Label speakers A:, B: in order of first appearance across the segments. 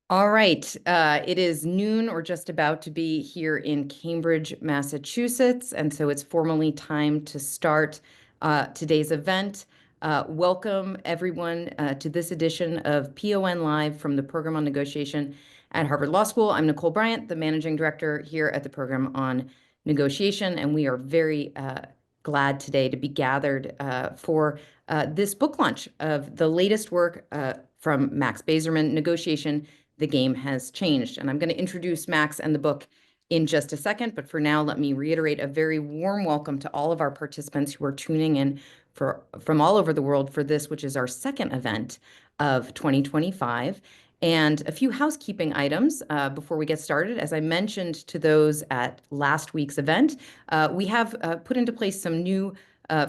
A: All right. It is noon or just about to be here in Cambridge, Massachusetts. And so it's formally time to start today's event. Welcome, everyone, to this edition of PON Live from the Program on Negotiation at Harvard Law School. I'm Nicole Bryant, the managing director here at the Program on Negotiation. And we are very glad today to be gathered for this book launch of the latest work from Max Bazerman, Negotiation, the Game Has Changed. And I'm going to introduce Max and the book in just a second. But for now, let me reiterate a very warm welcome to all of our participants who are tuning in from all over the world for this, which is our second event of 2025. And a few housekeeping items before we get started. As I mentioned to those at last week's event, we have put into place some new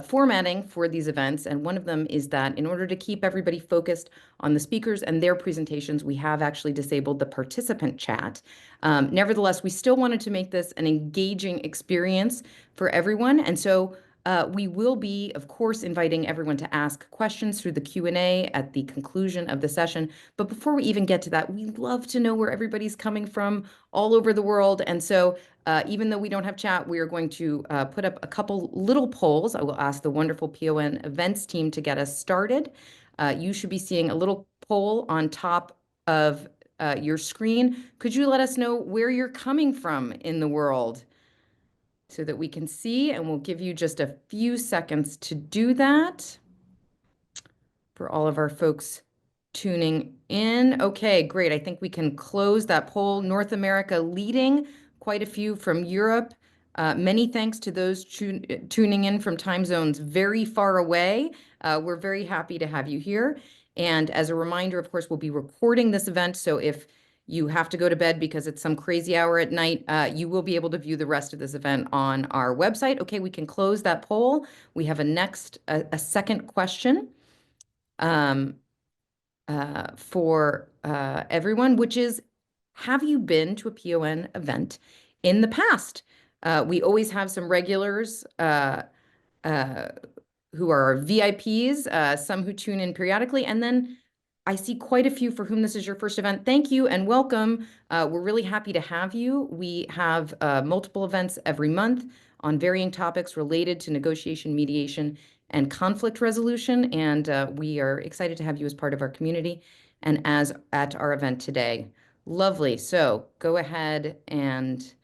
A: formatting for these events. And one of them is that in order to keep everybody focused on the speakers and their presentations, we have actually disabled the participant chat. Nevertheless, we still wanted to make this an engaging experience for everyone. And so we will be, of course, inviting everyone to ask questions through the Q&A at the conclusion of the session. But before we even get to that, we love to know where everybody's coming from all over the world. And so even though we don't have chat, we are going to put up a couple little polls. I will ask the wonderful PON events team to get us started. You should be seeing a little poll on top of your screen. Could you let us know where you're coming from in the world so that we can see? And we'll give you just a few seconds to do that for all of our folks tuning in. Okay, great. I think we can close that poll. North America leading, quite a few from Europe. Many thanks to those tuning in from time zones very far away. We're very happy to have you here. And as a reminder, of course, we'll be recording this event. So if you have to go to bed because it's some crazy hour at night, you will be able to view the rest of this event on our website. Okay, we can close that poll. We have a second question for everyone, which is, have you been to a PON event in the past? We always have some regulars uh, who are our VIPs, some who tune in periodically, and then I see quite a few for whom this is your first event. Thank you and welcome. We're really happy to have you. We have multiple events every month on varying topics related to negotiation, mediation, and conflict resolution. And we are excited to have you as part of our community and as at our event today. Lovely. So go ahead and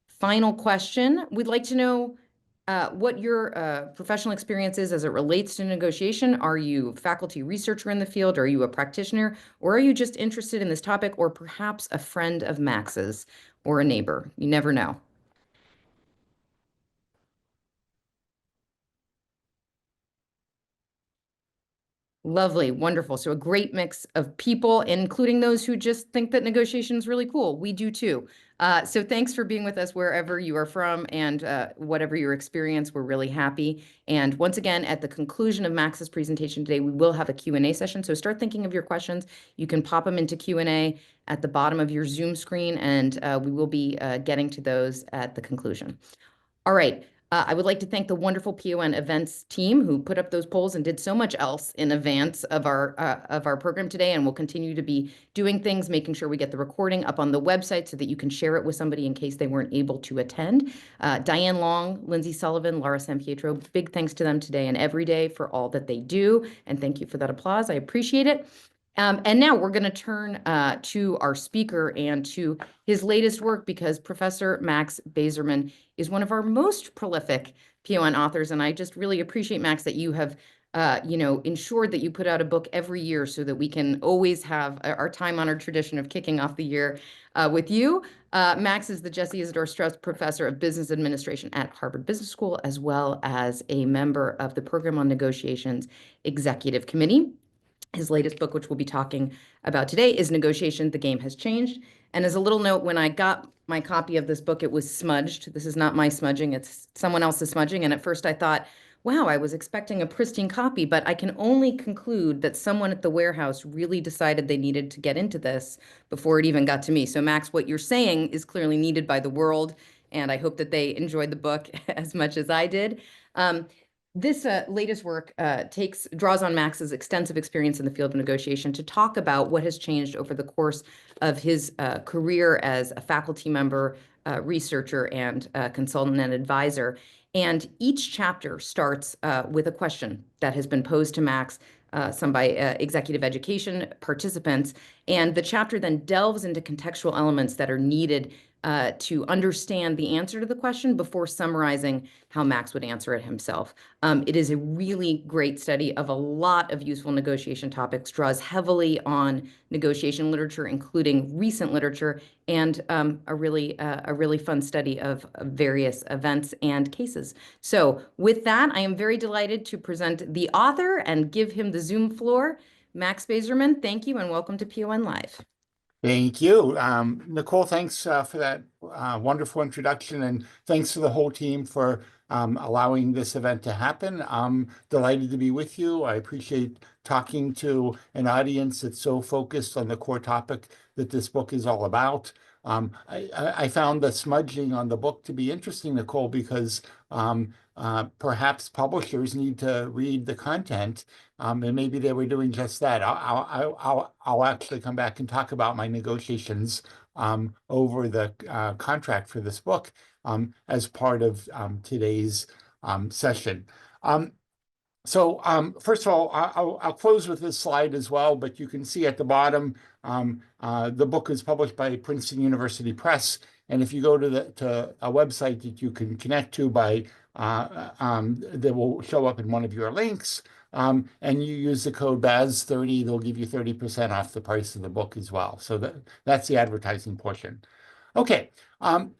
A: final question. We'd like to know what your professional experience is as it relates to negotiation. Are you a faculty researcher in the field? Are you a practitioner? Or are you just interested in this topic, or perhaps a friend of Max's or a neighbor? You never know. Lovely, wonderful. So a great mix of people, including those who just think that negotiation is really cool. We do too. So thanks for being with us wherever you are from and whatever your experience. We're really happy. And once again, at the conclusion of Max's presentation today, we will have a Q&A session. So start thinking of your questions. You can pop them into Q&A at the bottom of your Zoom screen, and we will be getting to those at the conclusion. All right. I would like to thank the wonderful PON events team who put up those polls and did so much else in advance of our program today, and will continue to be doing things, making sure we get the recording up on the website so that you can share it with somebody in case they weren't able to attend. Diane Long, Lindsay Sullivan, Laura Sampietro, big thanks to them today and every day for all that they do, and thank you for that applause. I appreciate it. And now we're going to turn to our speaker and to his latest work, because Professor Max Bazerman is one of our most prolific PON authors. And I just really appreciate, Max, that you have ensured that you put out a book every year so that we can always have our time-honored tradition of kicking off the year with you. Max is the Jesse Isidore Strauss Professor of Business Administration at Harvard Business School, as well as a member of the Program on Negotiations Executive Committee. His latest book, which we'll be talking about today, is Negotiation, the Game Has Changed. And as a little note, when I got my copy of this book, it was smudged. This is not my smudging, it's someone else's smudging. And at first I thought, wow, I was expecting a pristine copy, but I can only conclude that someone at the warehouse really decided they needed to get into this before it even got to me. So Max, what you're saying is clearly needed by the world, and I hope that they enjoyed the book as much as I did. This latest work draws on Max's extensive experience in the field of negotiation to talk about what has changed over the course of his career as a faculty member, researcher, and consultant and advisor. And each chapter starts with a question that has been posed to Max, some by executive education participants. And the chapter then delves into contextual elements that are needed to understand the answer to the question before summarizing how Max would answer it himself. It is a really great study of a lot of useful negotiation topics, draws heavily on negotiation literature, including recent literature, and a really fun study of various events and cases. So with that, I am very delighted to present the author and give him the Zoom floor. Max Bazerman, thank you and welcome to PON Live.
B: Thank you. Nicole, thanks for that wonderful introduction, and thanks to the whole team for allowing this event to happen. I'm delighted to be with you. I appreciate talking to an audience that's so focused on the core topic that this book is all about. I found the smudging on the book to be interesting, Nicole, because perhaps publishers need to read the content, and maybe they were doing just that. I'll actually come back and talk about my negotiations over the contract for this book as part of today's session. So first of all, I'll close with this slide as well, but you can see at the bottom, the book is published by Princeton University Press. And if you go to a website that you can connect to that will show up in one of your links, and you use the code BAZ30, they'll give you 30% off the price of the book as well. So that's the advertising portion. Okay,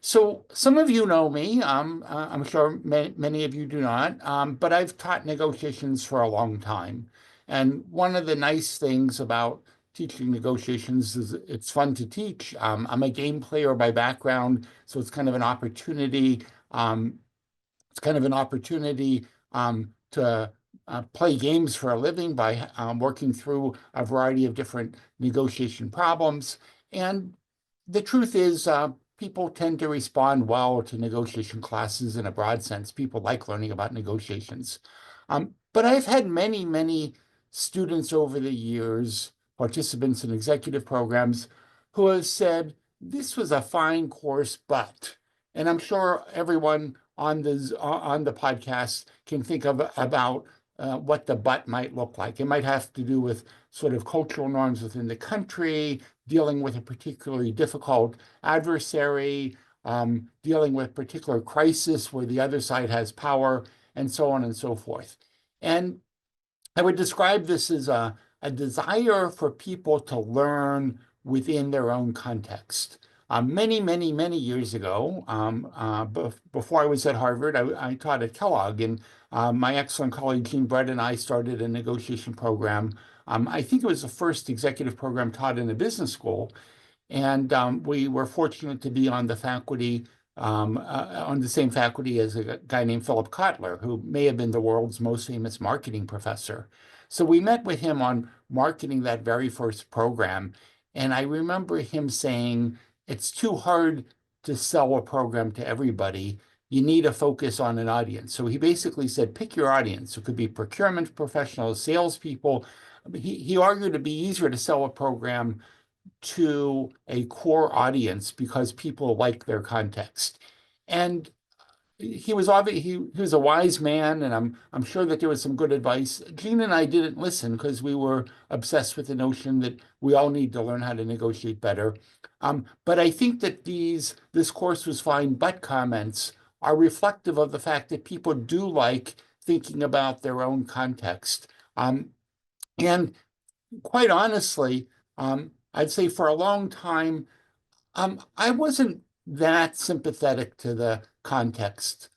B: so some of you know me. I'm sure many of you do not, but I've taught negotiations for a long time. And one of the nice things about teaching negotiations is it's fun to teach. I'm a game player by background, so it's kind of an opportunity. To play games for a living by working through a variety of different negotiation problems. And the truth is, people tend to respond well to negotiation classes in a broad sense. People like learning about negotiations. But I've had many, many students over the years, participants in executive programs, who have said, this was a fine course, but, and I'm sure everyone on the podcast can think about what the but might look like. It might have to do with sort of cultural norms within the country, dealing with a particularly difficult adversary, dealing with particular crisis where the other side has power, and so on and so forth. And I would describe this as a desire for people to learn within their own context. Many, many, many years ago, before I was at Harvard, I taught at Kellogg, and my excellent colleague Jean Brett and I started a negotiation program. I think it was the first executive program taught in a business school, and we were fortunate to be on the faculty, on the same faculty as a guy named Philip Kotler, who may have been the world's most famous marketing professor. So we met with him on marketing that very first program, and I remember him saying, it's too hard to sell a program to everybody. You need to focus on an audience. So he basically said, pick your audience. It could be procurement professionals, salespeople. He argued it'd be easier to sell a program to a core audience because people like their context. And he was a wise man, and I'm sure that there was some good advice. Jean and I didn't listen because we were obsessed with the notion that we all need to learn how to negotiate better. But I think that this course was fine, but comments are reflective of the fact that people do like thinking about their own context. And quite honestly, I'd say for a long time, I wasn't that sympathetic to the context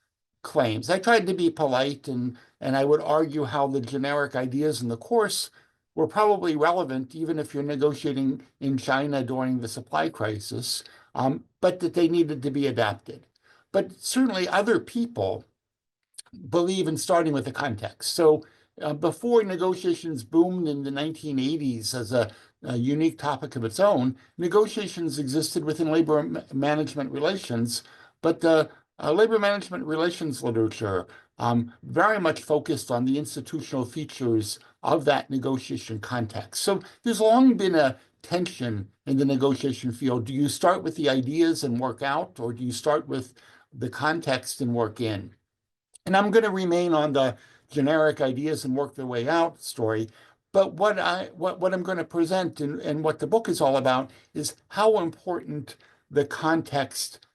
B: claims. I tried to be polite, and I would argue how the generic ideas in the course were probably relevant, even if you're negotiating in China during the supply crisis, but that they needed to be adapted. But certainly other people believe in starting with the context. So before negotiations boomed in the 1980s as a unique topic of its own, negotiations existed within labor management relations, but the labor management relations literature, very much focused on the institutional features of that negotiation context. So there's long been a tension in the negotiation field. Do you start with the ideas and work out, or do you start with the context and work in? And I'm going to remain on the generic ideas and work their way out story. But what I'm going to present and what the book is all about is how important the context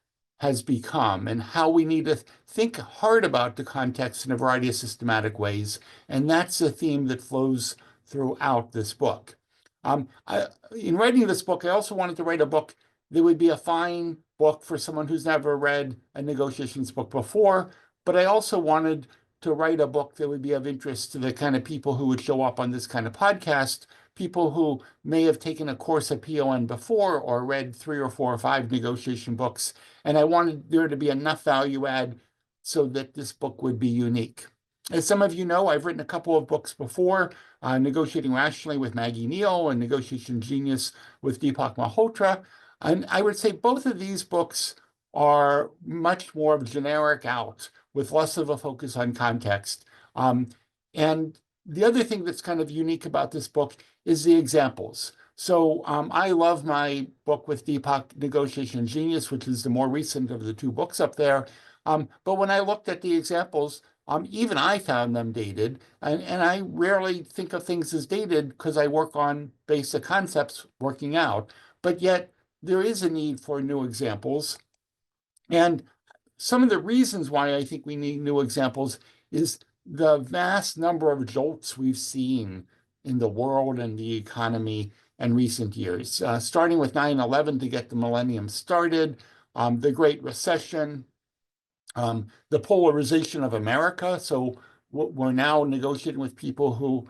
B: has become and how we need to think hard about the context in a variety of systematic ways. And that's a theme that flows throughout this book. In writing this book, I also wanted to write a book that would be a fine book for someone who's never read a negotiations book before, but I also wanted to write a book that would be of interest to the kind of people who would show up on this kind of podcast, people who may have taken a course at PON before or read 3 or 4 or 5 negotiation books. And I wanted there to be enough value add so that this book would be unique. As some of you know, I've written a couple of books before, Negotiating Rationally with Maggie Neal and Negotiation Genius with Deepak Malhotra. And I would say both of these books are much more of generic out with less of a focus on context. And the other thing that's kind of unique about this book is the examples. So I love my book with Deepak, Negotiation Genius, which is the more recent of the 2 books up there. But when I looked at the examples, even I found them dated. And I rarely think of things as dated because I work on basic concepts working out. But yet there is a need for new examples. And some of the reasons why I think we need new examples is the vast number of jolts we've seen in the world and the economy in recent years, starting with 9/11 to get the millennium started, the Great Recession, the polarization of America. So we're now negotiating with people who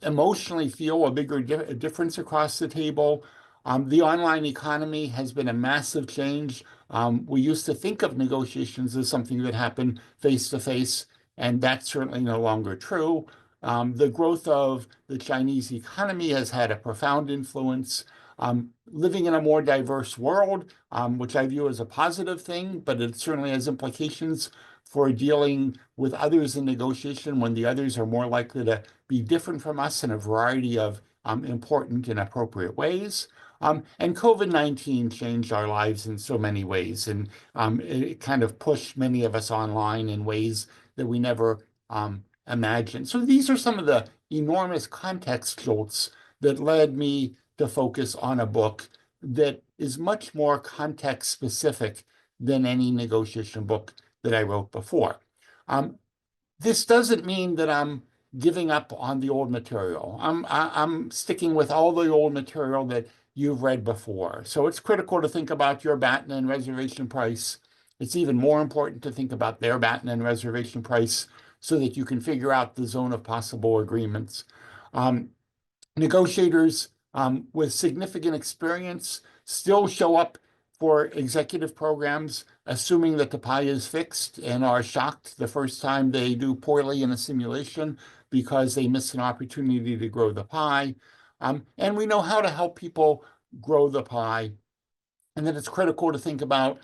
B: emotionally feel a bigger difference across the table. The online economy has been a massive change. We used to think of negotiations as something that happened face to face, and that's certainly no longer true. The growth of the Chinese economy has had a profound influence. Living in a more diverse world, which I view as a positive thing, but it certainly has implications for dealing with others in negotiation when the others are more likely to be different from us in a variety of important and appropriate ways. And COVID-19 changed our lives in so many ways, and it kind of pushed many of us online in ways that we never imagined. So these are some of the enormous context jolts that led me to focus on a book that is much more context specific than any negotiation book that I wrote before. This doesn't mean that I'm giving up on the old material. I'm sticking with all the old material that you've read before. So it's critical to think about your BATNA and reservation price. It's even more important to think about their BATNA and reservation price so that you can figure out the zone of possible agreements. Negotiators with significant experience still show up for executive programs, assuming that the pie is fixed, and are shocked the first time they do poorly in a simulation because they miss an opportunity to grow the pie. And we know how to help people grow the pie, and that it's critical to think about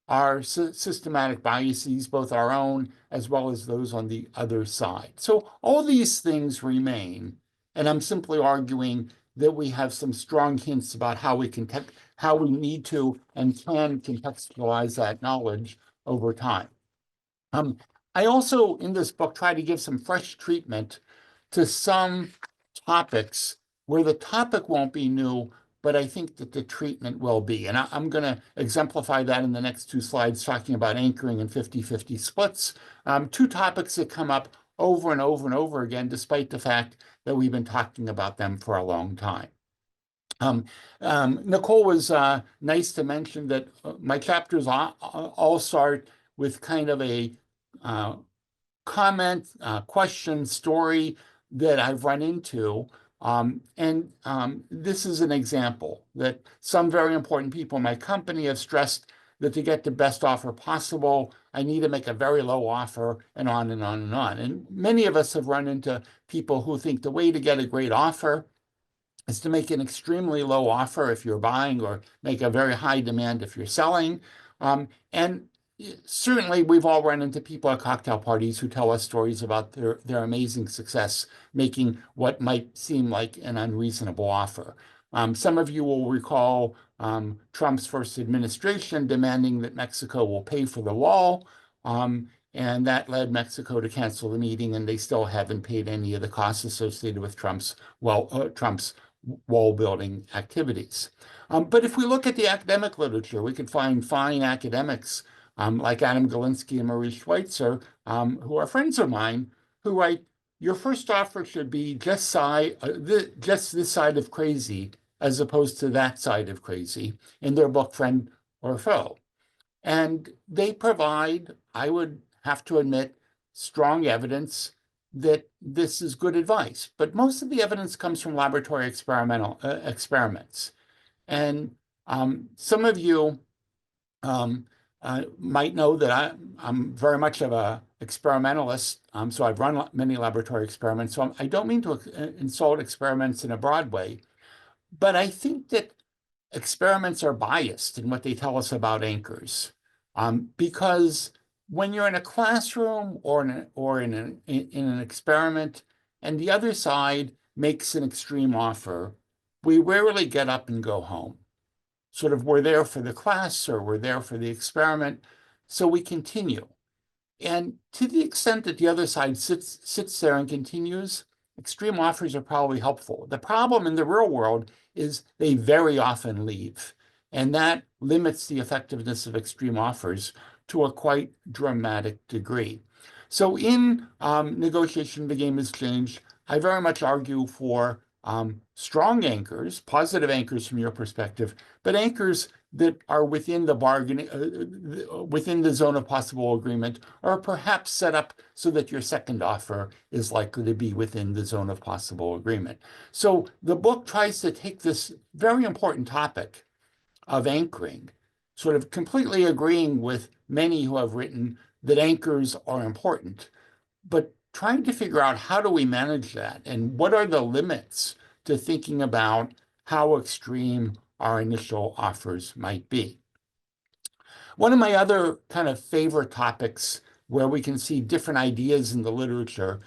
B: our systematic biases, both our own as well as those on the other side. So all these things remain, and I'm simply arguing that we have some strong hints about how we need to and can contextualize that knowledge over time. I also, in this book, try to give some fresh treatment to some topics where the topic won't be new, but I think that the treatment will be. And I'm going to exemplify that in the next 2 slides, talking about anchoring and 50-50 splits, 2 topics that come up over and over and over again, despite the fact that we've been talking about them for a long time. Nicole was nice to mention that my chapters all start with kind of a comment, question, story that I've run into. This is an example that some very important people in my company have stressed that to get the best offer possible, I need to make a very low offer, and on and on and on. And many of us have run into people who think the way to get a great offer is to make an extremely low offer if you're buying or make a very high demand if you're selling. And certainly we've all run into people at cocktail parties who tell us stories about their amazing success making what might seem like an unreasonable offer. Some of you will recall Trump's first administration demanding that Mexico will pay for the wall. And that led Mexico to cancel the meeting, and they still haven't paid any of the costs associated with Trump's wall building activities. But if we look at the academic literature, we could find fine academics like Adam Galinsky and Marie Schweitzer, who are friends of mine, who write, your first offer should be just this side of crazy, as opposed to that side of crazy, in their book, Friend or Foe. And they provide, I would have to admit, strong evidence that this is good advice. But most of the evidence comes from laboratory experiments. And some of you might know that I'm very much of a experimentalist, so I've run many laboratory experiments. So I don't mean to insult experiments in a broad way, but I think that experiments are biased in what they tell us about anchors, because when you're in a classroom or in an experiment, and the other side makes an extreme offer, we rarely get up and go home. Sort of we're there for the class or we're there for the experiment, so we continue. And to the extent that the other side sits there and continues, extreme offers are probably helpful. The problem in the real world is they very often leave, and that limits the effectiveness of extreme offers to a quite dramatic degree. So in Negotiation, the Game Has Changed, I very much argue for strong anchors, positive anchors from your perspective, but anchors that are within the bargaining, within the zone of possible agreement, or perhaps set up so that your second offer is likely to be within the zone of possible agreement. So the book tries to take this very important topic of anchoring, sort of completely agreeing with many who have written that anchors are important, but trying to figure out how do we manage that and what are the limits to thinking about how extreme our initial offers might be. One of my other kind of favorite topics where we can see different ideas in the literature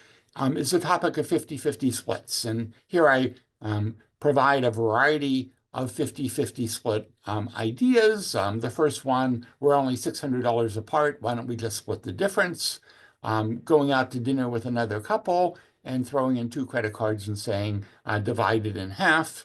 B: is the topic of 50-50 splits. And here I provide a variety of 50-50 split ideas. The first one, we're only $600 apart. Why don't we just split the difference? Going out to dinner with another couple and throwing in 2 credit cards and saying divide it in half.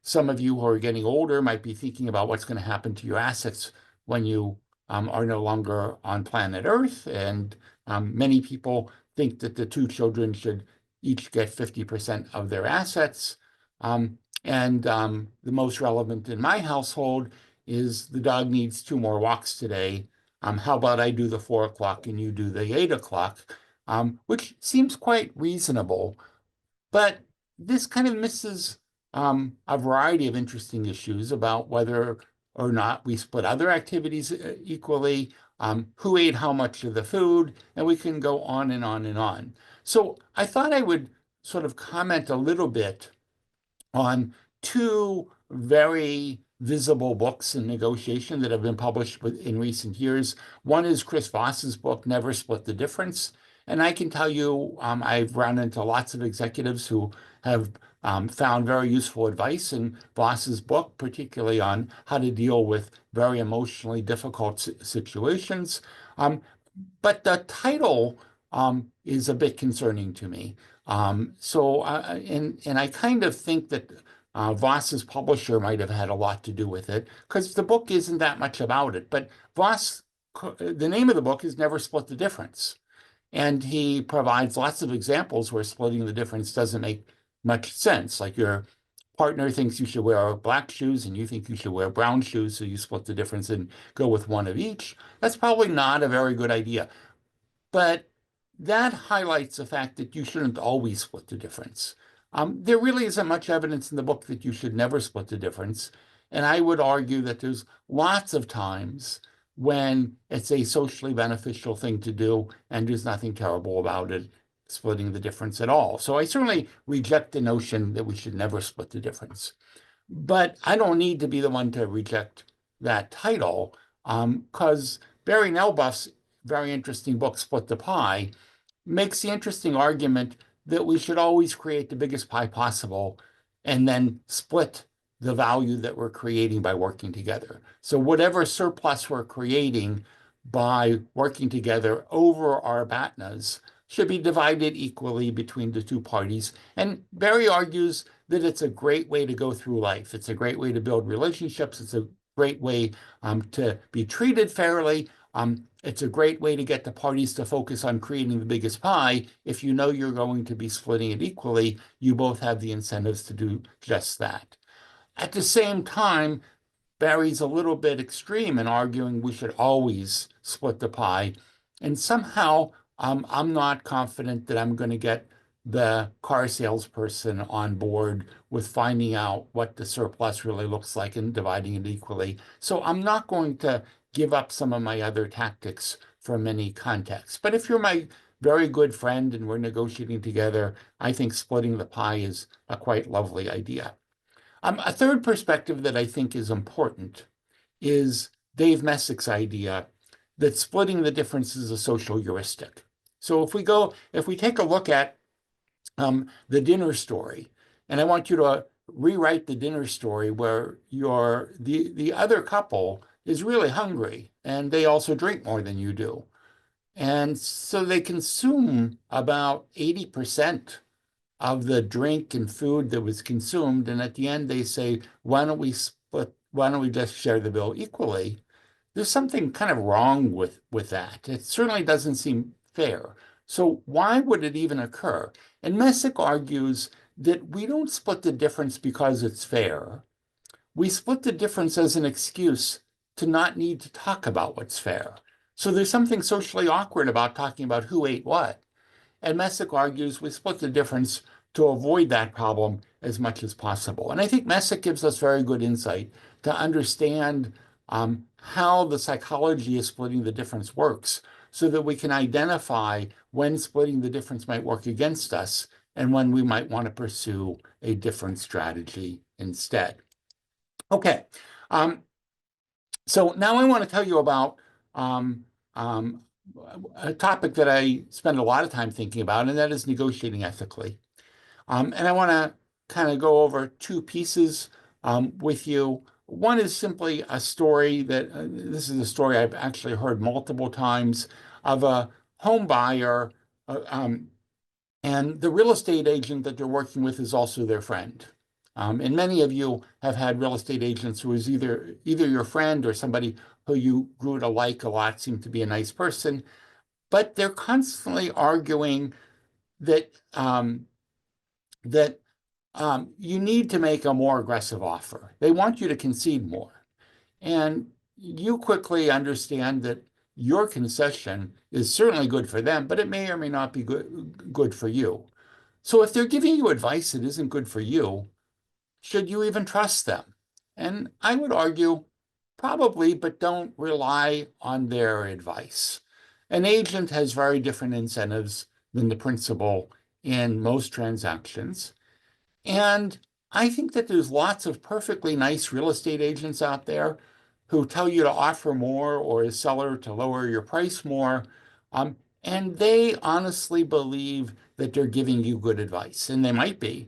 B: Some of you who are getting older might be thinking about what's going to happen to your assets when you are no longer on planet Earth. And many people think that the 2 children should each get 50% of their assets. The most relevant in my household is the dog needs 2 more walks today. How about I do the 4 o'clock and you do the 8 o'clock, which seems quite reasonable. But this kind of misses a variety of interesting issues about whether or not we split other activities equally, who ate how much of the food, and we can go on and on and on. So I thought I would sort of comment a little bit on 2 very visible books in negotiation that have been published in recent years. One is Chris Voss's book, Never Split the Difference. And I can tell you, I've run into lots of executives who have found very useful advice in Voss's book, particularly on how to deal with very emotionally difficult situations. But the title is a bit concerning to me. And I kind of think that Voss's publisher might have had a lot to do with it, because the book isn't that much about it. But Voss, the name of the book is Never Split the Difference. And he provides lots of examples where splitting the difference doesn't make much sense. Like your partner thinks you should wear black shoes and you think you should wear brown shoes, so you split the difference and go with one of each. That's probably not a very good idea. But that highlights the fact that you shouldn't always split the difference. There really isn't much evidence in the book that you should never split the difference. And I would argue that there's lots of times when it's a socially beneficial thing to do and there's nothing terrible about it, splitting the difference at all. So I certainly reject the notion that we should never split the difference. But I don't need to be the one to reject that title, because Barry Nelbuff's very interesting book, Split the Pie, makes the interesting argument that we should always create the biggest pie possible and then split the value that we're creating by working together. So whatever surplus we're creating by working together over our BATNAs should be divided equally between the two parties. And Barry argues that it's a great way to go through life. It's a great way to build relationships. It's a great way to be treated fairly. It's a great way to get the parties to focus on creating the biggest pie. If you know you're going to be splitting it equally, you both have the incentives to do just that. At the same time, Barry's a little bit extreme in arguing we should always split the pie. And somehow I'm not confident that I'm going to get the car salesperson on board with finding out what the surplus really looks like and dividing it equally. So I'm not going to give up some of my other tactics for many contexts. But if you're my very good friend and we're negotiating together, I think splitting the pie is a quite lovely idea. A third perspective that I think is important is Dave Messick's idea that splitting the difference is a social heuristic. So if we take a look at the dinner story, and I want you to rewrite the dinner story where the other couple is really hungry and they also drink more than you do. And so they consume about 80% of the drink and food that was consumed. And at the end, they say, why don't we just share the bill equally? There's something kind of wrong with that. It certainly doesn't seem fair. So why would it even occur? And Messick argues that we don't split the difference because it's fair. We split the difference as an excuse to not need to talk about what's fair. So there's something socially awkward about talking about who ate what. And Messick argues we split the difference to avoid that problem as much as possible. And I think Messick gives us very good insight to understand how the psychology of splitting the difference works so that we can identify when splitting the difference might work against us and when we might want to pursue a different strategy instead. Okay, so now I want to tell you about a topic that I spend a lot of time thinking about, and that is negotiating ethically. And I want to kind of go over two pieces with you. One is simply a story that this is a story I've actually heard multiple times of a home buyer, and the real estate agent that they're working with is also their friend. And many of you have had real estate agents who is either your friend or somebody who you grew to like a lot, seem to be a nice person, but they're constantly arguing that you need to make a more aggressive offer. They want you to concede more. And you quickly understand that your concession is certainly good for them, but it may or may not be good for you. So if they're giving you advice that isn't good for you, should you even trust them? And I would argue probably, but don't rely on their advice. An agent has very different incentives than the principal in most transactions. And I think that there's lots of perfectly nice real estate agents out there who tell you to offer more or a seller to lower your price more. And they honestly believe that they're giving you good advice, and they might be,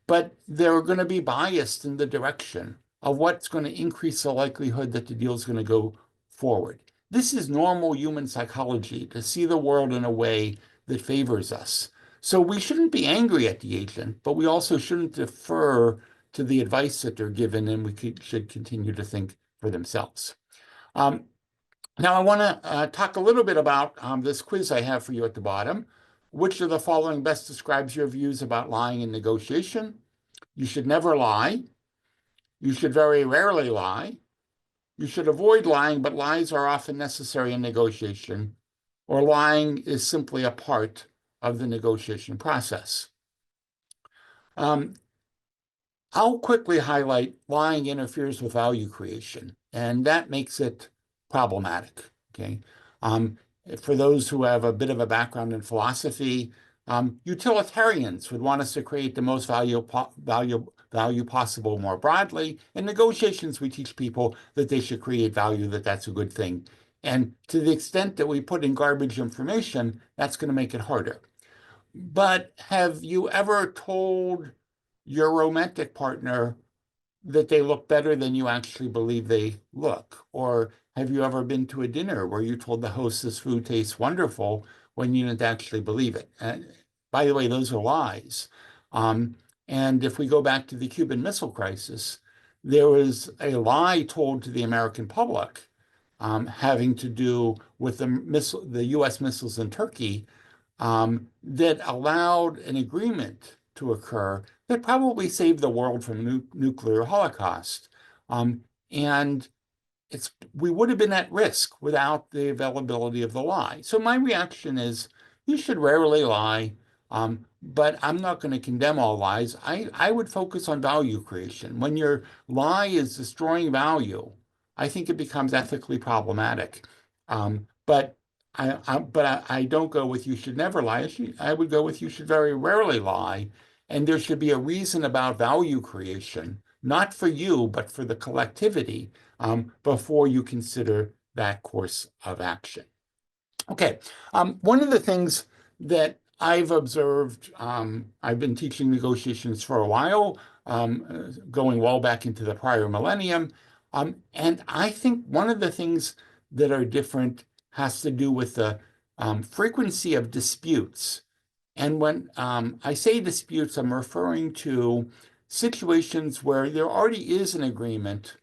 B: but they're going to be biased in the direction of what's going to increase the likelihood that the deal is going to go forward. This is normal human psychology, to see the world in a way that favors us. So we shouldn't be angry at the agent, but we also shouldn't defer to the advice that they're given, and we should continue to think for themselves. Now I want to talk a little bit about this quiz I have for you at the bottom. Which of the following best describes your views about lying in negotiation? You should never lie. You should very rarely lie. You should avoid lying, but lies are often necessary in negotiation. Or lying is simply a part of the negotiation process. I'll quickly highlight lying interferes with value creation, and that makes it problematic, okay? For those who have a bit of a background in philosophy, utilitarians would want us to create the most value possible more broadly. In negotiations, we teach people that they should create value, that's a good thing. And to the extent that we put in garbage information, that's going to make it harder. But have you ever told your romantic partner that they look better than you actually believe they look? Or have you ever been to a dinner where you told the host this food tastes wonderful when you didn't actually believe it? And by the way, those are lies. Um, and if we go back to the Cuban Missile Crisis, there was a lie told to the American public having to do with the U.S. missiles in Turkey that allowed an agreement to occur that probably saved the world from a nuclear holocaust. And we would have been at risk without the availability of the lie. So my reaction is you should rarely lie, but I'm not going to condemn all lies. I would focus on value creation. When your lie is destroying value, I think it becomes ethically problematic. But I don't go with you should never lie. I would go with you should very rarely lie. And there should be a reason about value creation, not for you, but for the collectivity, before you consider that course of action. Okay, one of the things that I've observed, I've been teaching negotiations for a while, going well back into the prior millennium. And I think one of the things that are different has to do with the frequency of disputes. And when I say disputes, I'm referring to situations where there already is an agreement,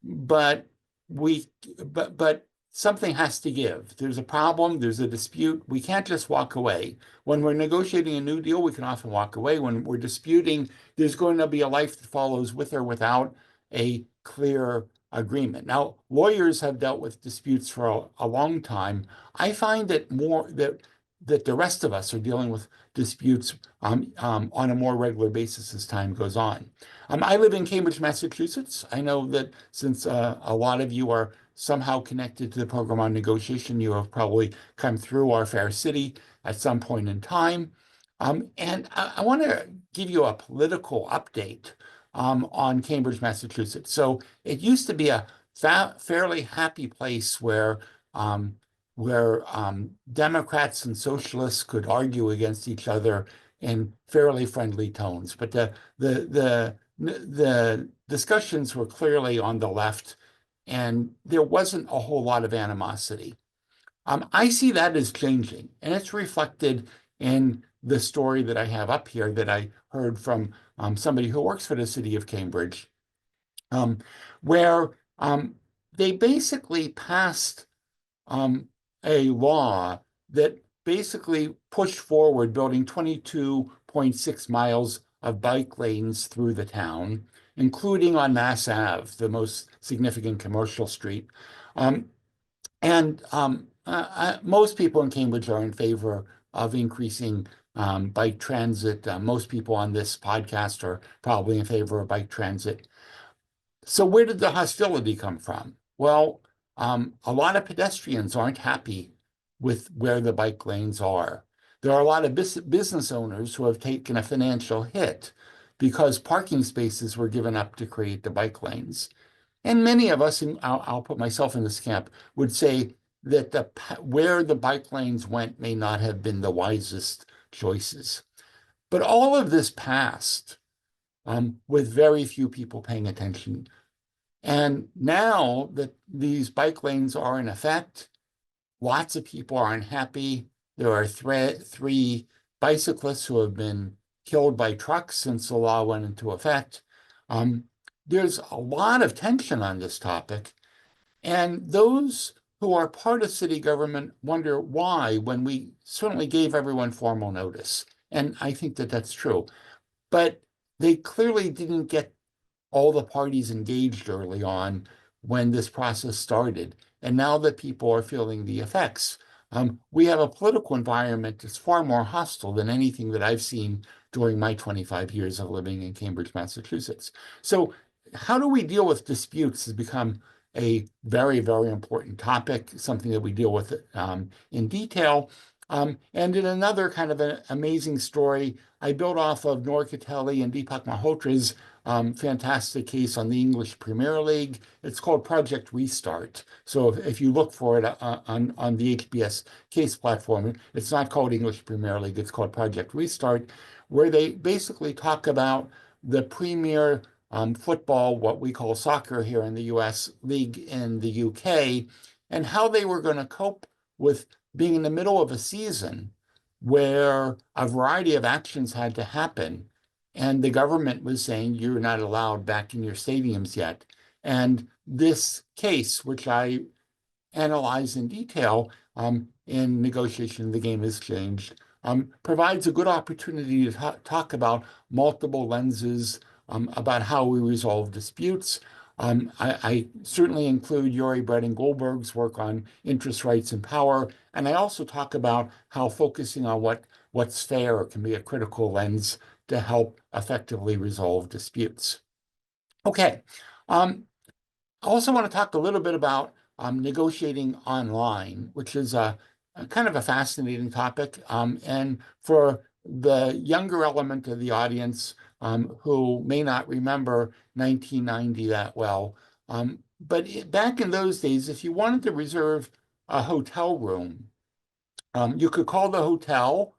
B: but but something has to give. There's a problem, there's a dispute. We can't just walk away. When we're negotiating a new deal, we can often walk away. When we're disputing, there's going to be a life that follows with or without a clear agreement. Now, lawyers have dealt with disputes for a long time. I find that the rest of us are dealing with disputes on a more regular basis as time goes on. I live in Cambridge, Massachusetts. I know that since a lot of you are somehow connected to the program on negotiation, you have probably come through our fair city at some point in time. And I want to give you a political update on Cambridge, Massachusetts. So it used to be a fairly happy place where Democrats and socialists could argue against each other in fairly friendly tones. But the discussions were clearly on the left, and there wasn't a whole lot of animosity. I see that as changing, and it's reflected in the story that I have up here that I heard from somebody who works for the city of Cambridge, where they basically passed a law that basically pushed forward building 22.6 miles of bike lanes through the town, including on Mass Ave, the most significant commercial street. Most people in Cambridge are in favor of increasing bike transit. Most people on this podcast are probably in favor of bike transit. So where did the hostility come from? Well, a lot of pedestrians aren't happy with where the bike lanes are. There are a lot of business owners who have taken a financial hit because parking spaces were given up to create the bike lanes. And many of us, and I'll put myself in this camp, would say that where the bike lanes went may not have been the wisest choices. But all of this passed with very few people paying attention. And now that these bike lanes are in effect, lots of people are unhappy. There are three bicyclists who have been killed by trucks since the law went into effect. There's a lot of tension on this topic. And those who are part of city government wonder why, when we certainly gave everyone formal notice. And I think that that's true. But they clearly didn't get all the parties engaged early on when this process started. And now that people are feeling the effects, we have a political environment that's far more hostile than anything that I've seen during my 25 years of living in Cambridge, Massachusetts. So how do we deal with disputes has become a very, very important topic, something that we deal with in detail. And in another kind of an amazing story, I built off of Noor Catelli and Deepak Malhotra's fantastic case on the English Premier League. It's called Project Restart. So if you look for it on the HBS case platform, it's not called English Premier League, it's called Project Restart, where they basically talk about the premier football, what we call soccer here in the US, league in the UK, and how they were going to cope with being in the middle of a season where a variety of actions had to happen. And the government was saying, you're not allowed back in your stadiums yet. And this case, which I analyze in detail in Negotiation, the Game Has Changed, provides a good opportunity to talk about multiple lenses about how we resolve disputes. I certainly include Yuri Brett Goldberg's work on interest rates and power, and I also talk about how focusing on what's fair can be a critical lens to help effectively resolve disputes. Okay, I also want to talk a little bit about negotiating online, which is a kind of a fascinating topic. And for the younger element of the audience who may not remember 1990 that well, but back in those days, if you wanted to reserve a hotel room, you could call the hotel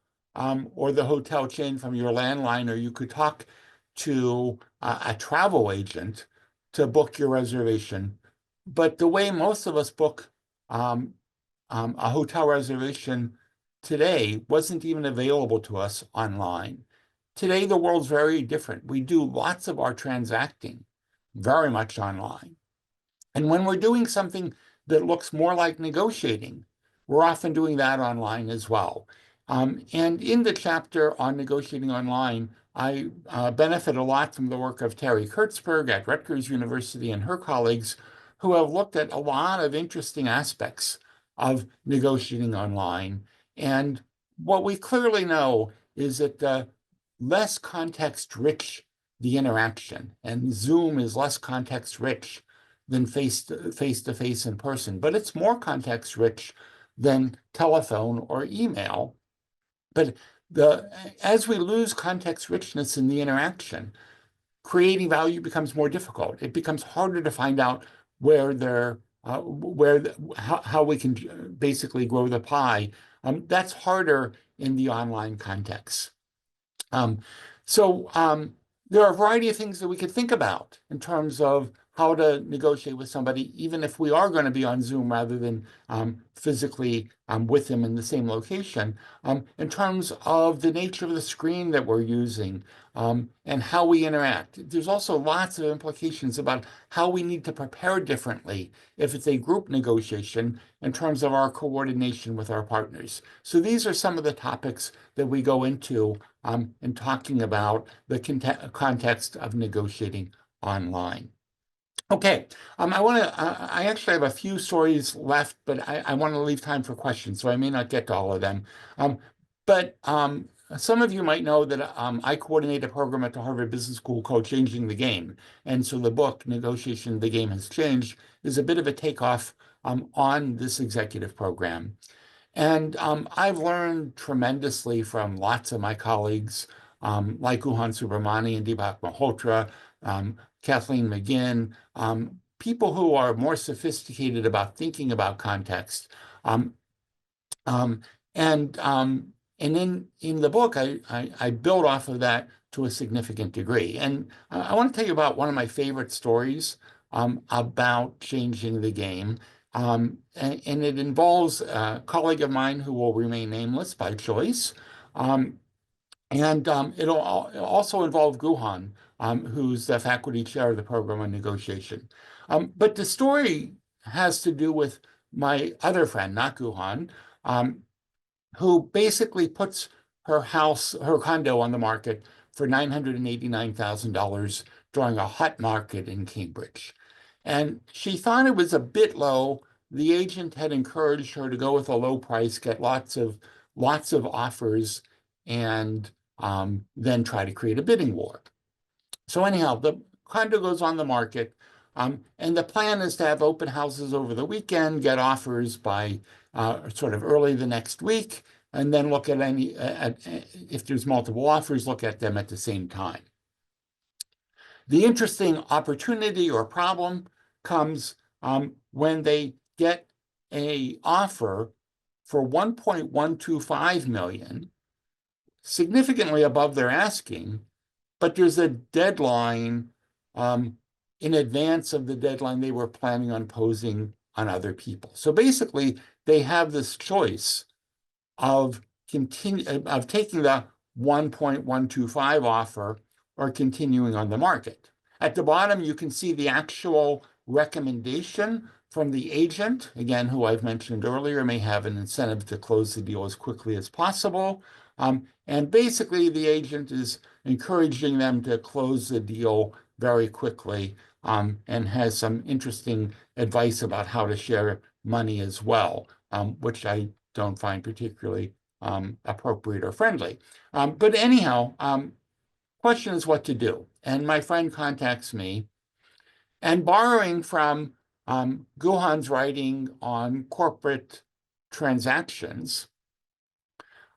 B: or the hotel chain from your landline, or you could talk to a travel agent to book your reservation. But the way most of us book a hotel reservation today wasn't even available to us online. Today, the world's very different. We do lots of our transacting very much online. And when we're doing something that looks more like negotiating, we're often doing that online as well. And in the chapter on negotiating online, I benefit a lot from the work of Terry Kurtzberg at Rutgers University and her colleagues, who have looked at a lot of interesting aspects of negotiating online. And what we clearly know is that the less context-rich the interaction, and Zoom is less context-rich than face-to-face in person, but it's more context-rich than telephone or email. But as we lose context richness in the interaction, creating value becomes more difficult. It becomes harder to find out how we can basically grow the pie. That's harder in the online context. So there are a variety of things that we could think about in terms of how to negotiate with somebody, even if we are going to be on Zoom rather than physically with them in the same location, in terms of the nature of the screen that we're using and how we interact. There's also lots of implications about how we need to prepare differently if it's a group negotiation in terms of our coordination with our partners. So these are some of the topics that we go into in talking about the context of negotiating online. Okay, I actually have a few stories left, but I want to leave time for questions, so I may not get to all of them. But some of you might know that I coordinate a program at the Harvard Business School called Changing the Game. And so the book, Negotiation, the Game Has Changed, is a bit of a takeoff on this executive program. And I've learned tremendously from lots of my colleagues, like Guhan Subramani and Deepak Malhotra, Kathleen McGinn, people who are more sophisticated about thinking about context. And in the book, I build off of that to a significant degree. And I want to tell you about one of my favorite stories about changing the game. And it involves a colleague of mine who will remain nameless by choice. It'll also involve Guhan, who's the faculty chair of the program on negotiation. But the story has to do with my other friend, not Guhan, who basically puts her condo on the market for $989,000 during a hot market in Cambridge. And she thought it was a bit low. The agent had encouraged her to go with a low price, get lots of offers, and then try to create a bidding war. So anyhow, the condo goes on the market, and the plan is to have open houses over the weekend, get offers by sort of early the next week, and then look at if there's multiple offers, look at them at the same time. The interesting opportunity or problem comes when they get an offer for 1.125 million, significantly above their asking, but there's a deadline in advance of the deadline they were planning on posing on other people. So basically, they have this choice of taking the 1.125 offer or continuing on the market. At the bottom, you can see the actual recommendation from the agent, again, who I've mentioned earlier, may have an incentive to close the deal as quickly as possible. And basically, the agent is encouraging them to close the deal very quickly, and has some interesting advice about how to share money as well, which I don't find particularly appropriate or friendly. But anyhow, question is what to do. And my friend contacts me, and borrowing from Guhan's writing on corporate transactions,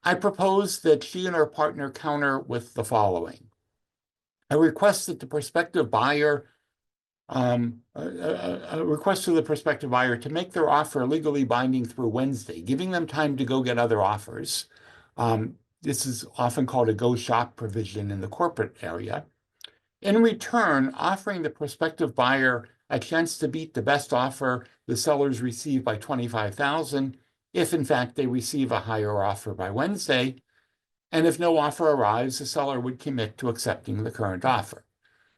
B: I propose that she and her partner counter with the following. I request that the prospective buyer a request to the prospective buyer to make their offer legally binding through Wednesday, giving them time to go get other offers. This is often called a go shop provision in the corporate area. In return, offering the prospective buyer a chance to beat the best offer the sellers receive by $25,000, if in fact they receive a higher offer by Wednesday. And if no offer arrives, the seller would commit to accepting the current offer.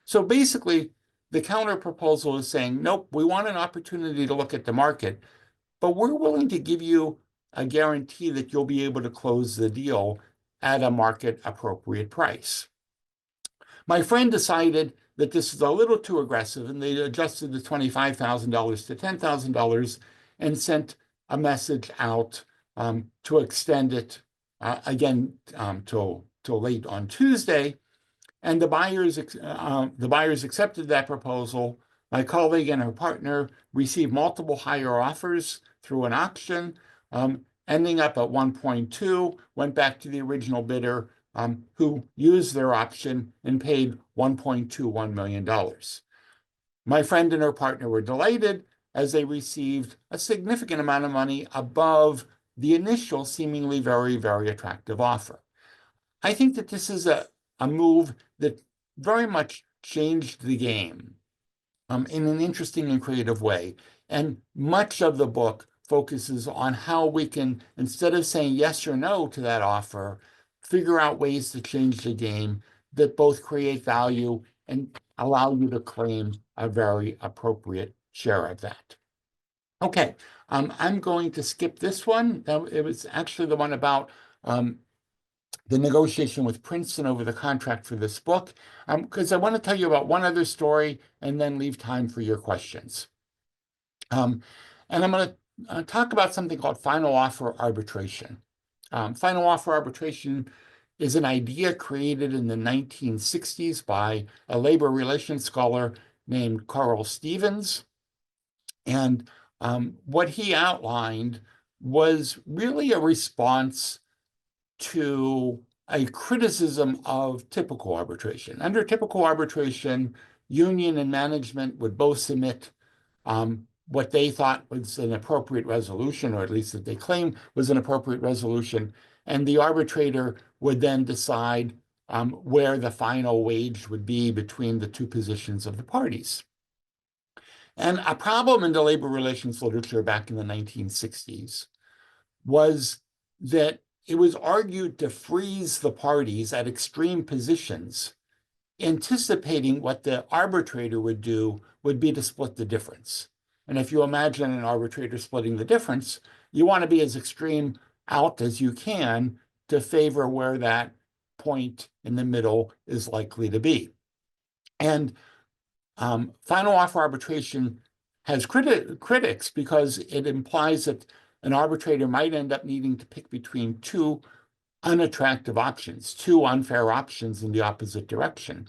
B: So basically, the counter proposal is saying, nope, we want an opportunity to look at the market, but we're willing to give you a guarantee that you'll be able to close the deal at a market appropriate price. My friend decided that this is a little too aggressive, and they adjusted the $25,000 to $10,000 and sent a message out to extend it again till late on Tuesday. And the buyers accepted that proposal. My colleague and her partner received multiple higher offers through an auction, ending up at 1.2, went back to the original bidder, who used their option and paid $1.21 million. My friend and her partner were delighted as they received a significant amount of money above the initial seemingly very, very attractive offer. I think that this is a move that very much changed the game in an interesting and creative way. And much of the book focuses on how we can, instead of saying yes or no to that offer, figure out ways to change the game that both create value and allow you to claim a very appropriate share of that. Okay, I'm going to skip this one. It was actually the one about the negotiation with Princeton over the contract for this book, because I want to tell you about one other story and then leave time for your questions. And I'm going to talk about something called final offer arbitration. Final offer arbitration is an idea created in the 1960s by a labor relations scholar named Carl Stevens. And what he outlined was really a response to a criticism of typical arbitration. Under typical arbitration, union and management would both submit what they thought was an appropriate resolution, or at least that they claim was an appropriate resolution, and the arbitrator would then decide where the final wage would be between the two positions of the parties. And a problem in the labor relations literature back in the 1960s was that it was argued to freeze the parties at extreme positions, anticipating what the arbitrator would do would be to split the difference. And if you imagine an arbitrator splitting the difference, you want to be as extreme out as you can to favor where that point in the middle is likely to be. And final offer arbitration has critics because it implies that an arbitrator might end up needing to pick between two unattractive options, two unfair options in the opposite direction.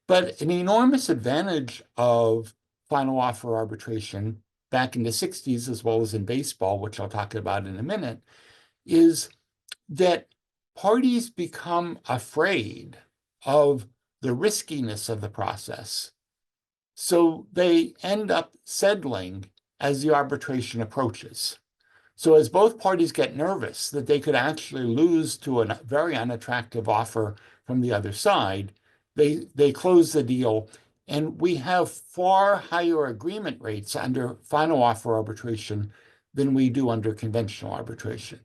B: But an enormous advantage of final offer arbitration back in the 60s, as well as in baseball, which I'll talk about in a minute, is that parties become afraid of the riskiness of the process. So they end up settling as the arbitration approaches. So as both parties get nervous that they could actually lose to a very unattractive offer from the other side, they close the deal. And we have far higher agreement rates under final offer arbitration than we do under conventional arbitration.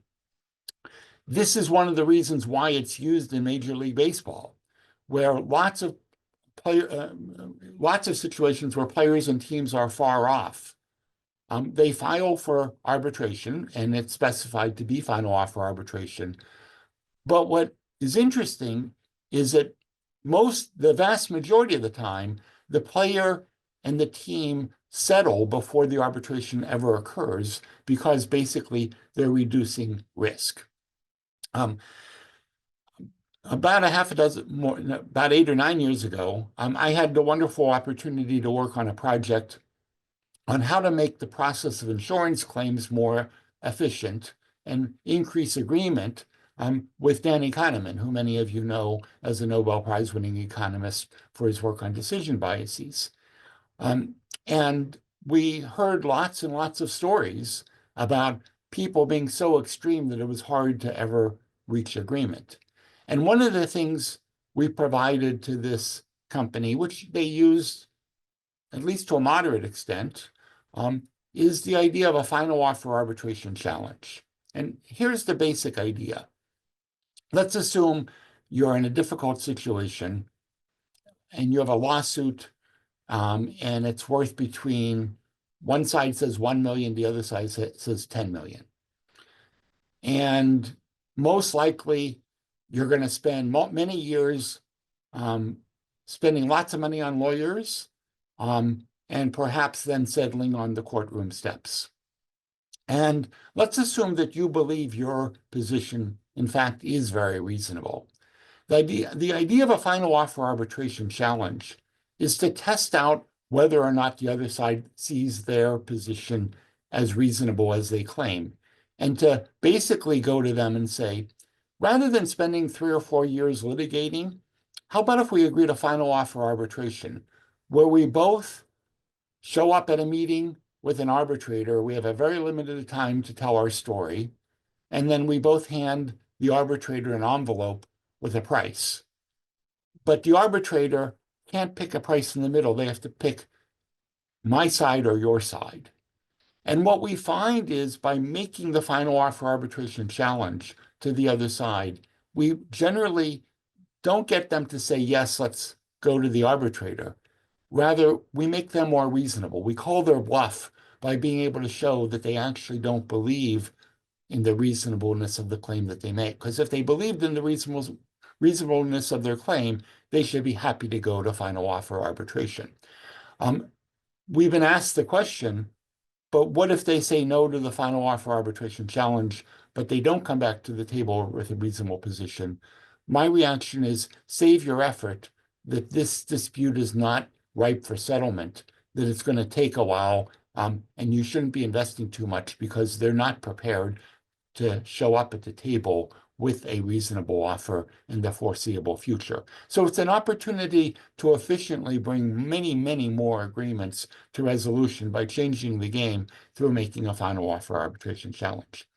B: This is one of the reasons why it's used in Major League Baseball, where lots of situations where players and teams are far off. They file for arbitration, and it's specified to be final offer arbitration. But what is interesting is that the vast majority of the time, the player and the team settle before the arbitration ever occurs because basically they're reducing risk. About about 8 or 9 years ago, I had the wonderful opportunity to work on a project on how to make the process of insurance claims more efficient and increase agreement with Danny Kahneman, who many of you know as a Nobel Prize-winning economist for his work on decision biases. And we heard lots and lots of stories about people being so extreme that it was hard to ever reach agreement. And one of the things we provided to this company, which they used at least to a moderate extent, is the idea of a final offer arbitration challenge. And here's the basic idea. Let's assume you're in a difficult situation and you have a lawsuit, and it's worth between, one side says 1 million, the other side says 10 million. And most likely, you're going to spend many years spending lots of money on lawyers, and perhaps then settling on the courtroom steps. And let's assume that you believe your position, in fact, is very reasonable. The idea of a final offer arbitration challenge is to test out whether or not the other side sees their position as reasonable as they claim, and to basically go to them and say, rather than spending 3 or 4 years litigating, how about if we agree to final offer arbitration, where we both show up at a meeting with an arbitrator, we have a very limited time to tell our story, and then we both hand the arbitrator an envelope with a price. But the arbitrator can't pick a price in the middle. They have to pick my side or your side. And what we find is by making the final offer arbitration challenge to the other side, we generally don't get them to say, yes, let's go to the arbitrator. Rather, we make them more reasonable. We call their bluff by being able to show that they actually don't believe in the reasonableness of the claim that they make. Because if they believed in the reasonableness of their claim, they should be happy to go to final offer arbitration. We've been asked the question, but what if they say no to the final offer arbitration challenge, but they don't come back to the table with a reasonable position? My reaction is save your effort, that this dispute is not ripe for settlement, that it's going to take a while, and you shouldn't be investing too much because they're not prepared to show up at the table with a reasonable offer in the foreseeable future. So it's an opportunity to efficiently bring many, many more agreements to resolution by changing the game through making a final offer arbitration challenge.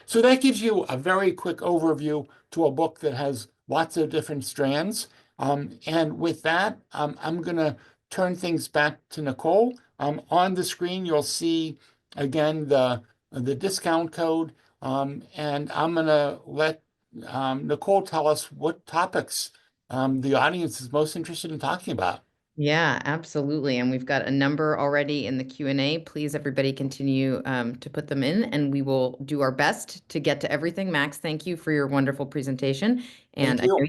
B: So that gives you a very quick overview to a book that has lots of different strands. And with that, I'm going to turn things back to Nicole. On the screen, you'll see, again, the discount code. And I'm going to let Nicole tell us what topics the audience is most interested in talking about.
A: Yeah, absolutely. And we've got a number already in the Q&A. Please, everybody, continue to put them in, and we will do our best to get to everything. Max, thank you for your wonderful presentation. And I know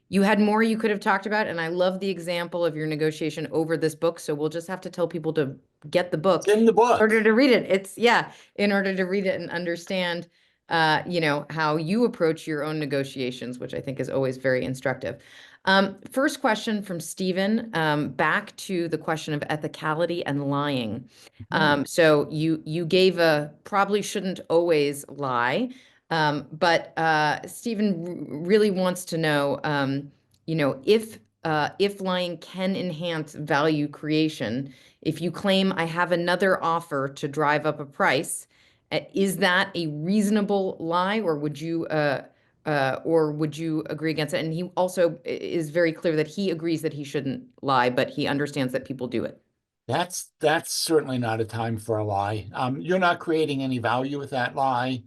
A: you had more you could have talked about, and I love the example of your negotiation over this book. So we'll just have to tell people to get the book
B: in the book
A: in order to read it. In order to read it and understand, how you approach your own negotiations, which I think is always very instructive. First question from Stephen, back to the question of ethicality and lying. So you gave a probably shouldn't always lie. But Stephen really wants to know, if lying can enhance value creation. If you claim I have another offer to drive up a price, is that a reasonable lie, or would you agree against it? And he also is very clear that he agrees that he shouldn't lie, but he understands that people do it.
B: That's certainly not a time for a lie. You're not creating any value with that lie.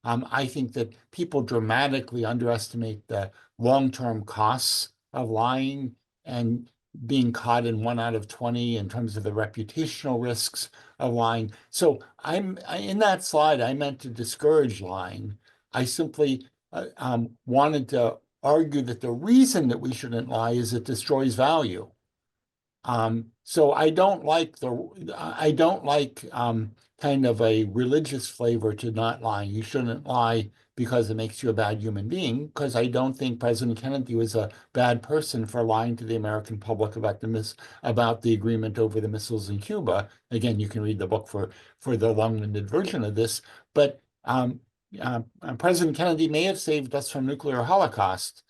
B: I think that people dramatically underestimate the long-term costs of lying and being caught in 1 out of 20 in terms of the reputational risks of lying. So in that slide, I meant to discourage lying. I simply wanted to argue that the reason that we shouldn't lie is it destroys value. So I don't like kind of a religious flavor to not lying. You shouldn't lie because it makes you a bad human being, because I don't think President Kennedy was a bad person for lying to the American public about about the agreement over the missiles in Cuba. Again, you can read the book for the long-winded version of this, but President Kennedy may have saved us from nuclear holocaust,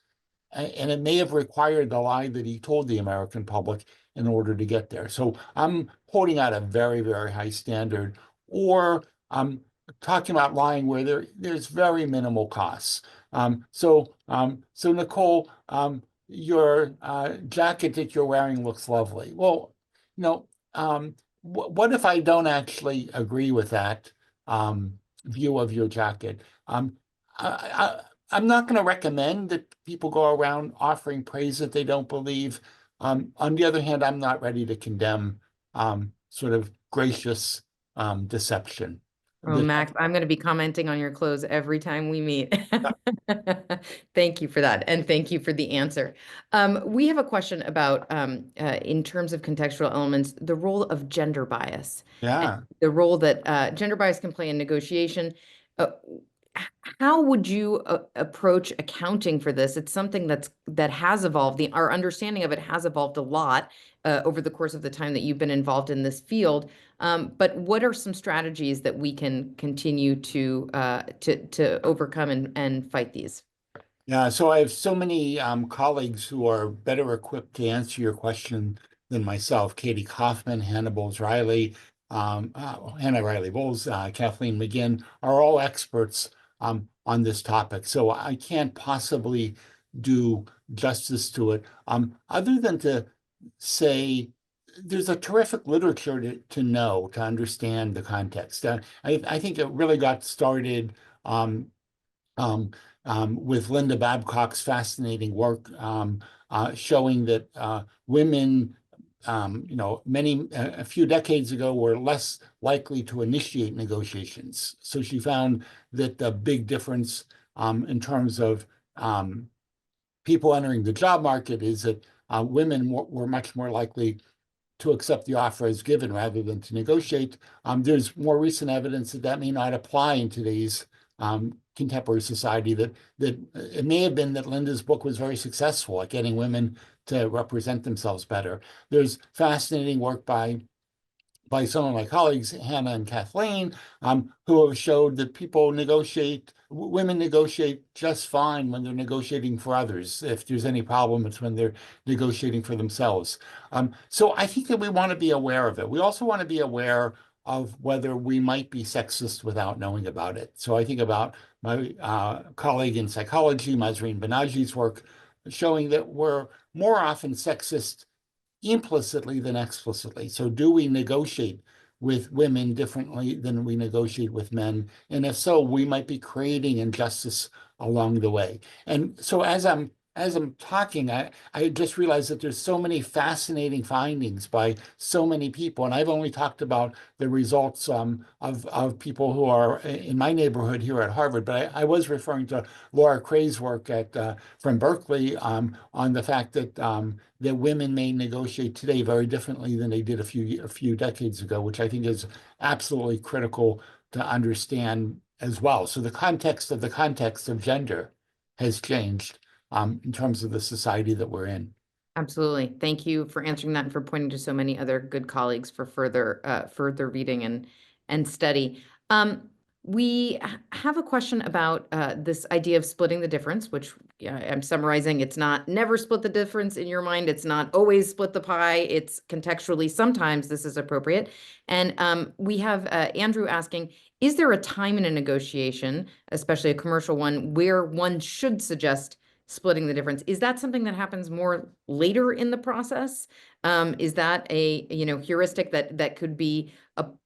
B: and it may have required the lie that he told the American public in order to get there. So I'm holding out a very, very high standard, or I'm talking about lying where there's very minimal costs. So Nicole, your jacket that you're wearing looks lovely. Well, you know, what if I don't actually agree with that view of your jacket? I, I'm not going to recommend that people go around offering praise that they don't believe. On the other hand, I'm not ready to condemn sort of gracious deception.
A: Oh,
B: The-
A: Max, I'm going to be commenting on your clothes every time we meet. Thank you for that. And thank you for the answer. We have a question about, in terms of contextual elements, the role of gender bias and
B: yeah.
A: the role that gender bias can play in negotiation. Uh, how would you approach accounting for this? It's something that has evolved. Our understanding of it has evolved a lot over the course of the time that you've been involved in this field. But what are some strategies that we can continue to overcome and fight these?
B: Yeah, so I have so many colleagues who are better equipped to answer your question than myself. Katie Kaufman, Hannah Riley Bowles, Kathleen McGinn are all experts on this topic. So I can't possibly do justice to it, other than to say there's a terrific literature to understand the context. I think it really got started um, with Linda Babcock's fascinating work showing that women, a few decades ago were less likely to initiate negotiations. So she found that the big difference in terms of people entering the job market is that women were much more likely to accept the offer as given rather than to negotiate. There's more recent evidence that that may not apply in today's contemporary society, that it may have been that Linda's book was very successful at getting women to represent themselves better. There's fascinating work by some of my colleagues, Hannah and Kathleen, who have showed that women negotiate just fine when they're negotiating for others. If there's any problem, it's when they're negotiating for themselves. So I think that we want to be aware of it. We also want to be aware of whether we might be sexist without knowing about it. So I think about my colleague in psychology, Mazreen Banaji's work, showing that we're more often sexist implicitly than explicitly. So do we negotiate with women differently than we negotiate with men? And if so, we might be creating injustice along the way. And so as I'm talking, I just realized that there's so many fascinating findings by so many people. And I've only talked about the results of people who are in my neighborhood here at Harvard. But I was referring to Laura Cray's work from Berkeley on the fact that women may negotiate today very differently than they did a few decades ago, which I think is absolutely critical to understand as well. So the context of gender has changed in terms of the society that we're in.
A: Absolutely. Thank you for answering that and for pointing to so many other good colleagues for further reading and study. We have a question about this idea of splitting the difference, which I'm summarizing. It's not never split the difference in your mind. It's not always split the pie. It's contextually, sometimes this is appropriate. And we have Andrew asking, is there a time in a negotiation, especially a commercial one, where one should suggest splitting the difference? Is that something that happens more later in the process? Is that a, heuristic that could be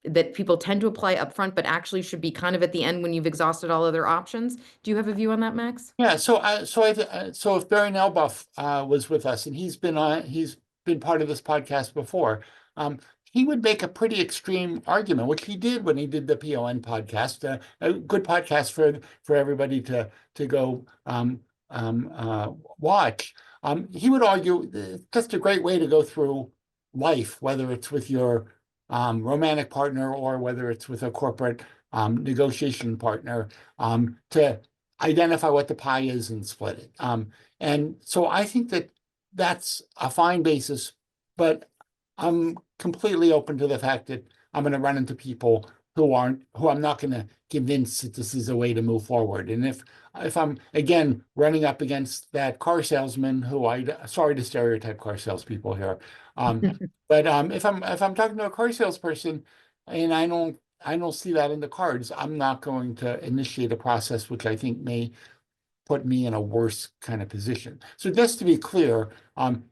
A: that people tend to apply upfront, but actually should be kind of at the end when you've exhausted all other options? Do you have a view on that, Max?
B: Yeah, so if Barry Nelbuff was with us, and he's been part of this podcast before, he would make a pretty extreme argument, which he did when he did the PON podcast, a good podcast for everybody to go watch. He would argue it's just a great way to go through life, whether it's with your romantic partner or whether it's with a corporate negotiation partner, to identify what the pie is and split it. And so I think that that's a fine basis, but I'm completely open to the fact that I'm going to run into people who I'm not going to convince that this is a way to move forward. And if I'm again running up against that car salesman sorry to stereotype car salespeople here, but if I'm talking to a car salesperson and I don't see that in the cards, I'm not going to initiate a process which I think may put me in a worse kind of position. So just to be clear,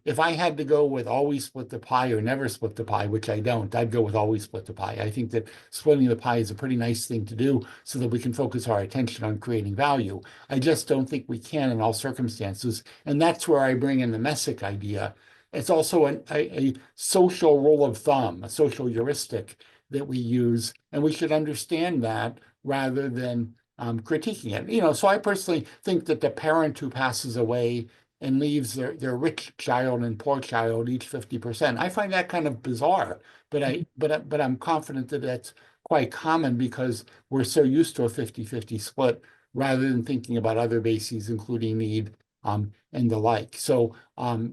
B: if I had to go with always split the pie or never split the pie, which I don't, I'd go with always split the pie. I think that splitting the pie is a pretty nice thing to do so that we can focus our attention on creating value. I just don't think we can in all circumstances. And that's where I bring in the Messick idea. It's also a social rule of thumb, a social heuristic that we use, and we should understand that rather than critiquing it. So I personally think that the parent who passes away and leaves their rich child and poor child each 50%, I find that kind of bizarre. But I'm confident that that's quite common because we're so used to a 50-50 split rather than thinking about other bases, including need and the like. So I